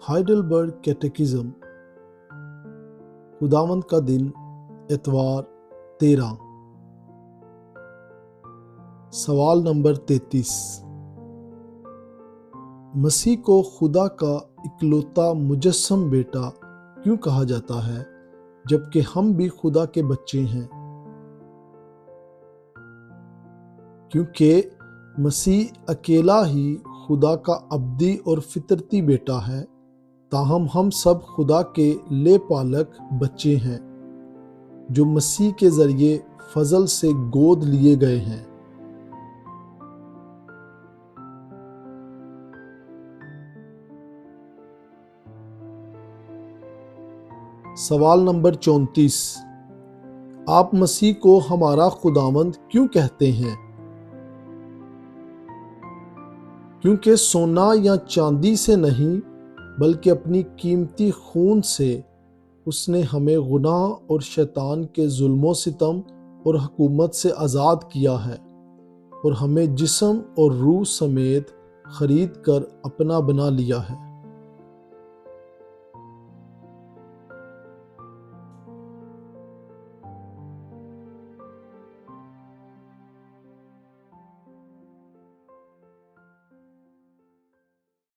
Heidelberg کیٹیکزم، خداوند کا دن، اتوار 13۔ سوال نمبر 33۔ مسیح کو خدا کا اکلوتا مجسم بیٹا کیوں کہا جاتا ہے جبکہ ہم بھی خدا کے بچے ہیں؟ کیونکہ مسیح اکیلا ہی خدا کا ابدی اور فطرتی بیٹا ہے، تاہم ہم سب خدا کے لے پالک بچے ہیں جو مسیح کے ذریعے فضل سے گود لیے گئے ہیں۔ سوال نمبر 34۔ آپ مسیح کو ہمارا خداوند کیوں کہتے ہیں؟ کیونکہ سونا یا چاندی سے نہیں بلکہ اپنی قیمتی خون سے اس نے ہمیں گناہ اور شیطان کے ظلم و ستم اور حکومت سے آزاد کیا ہے اور ہمیں جسم اور روح سمیت خرید کر اپنا بنا لیا ہے۔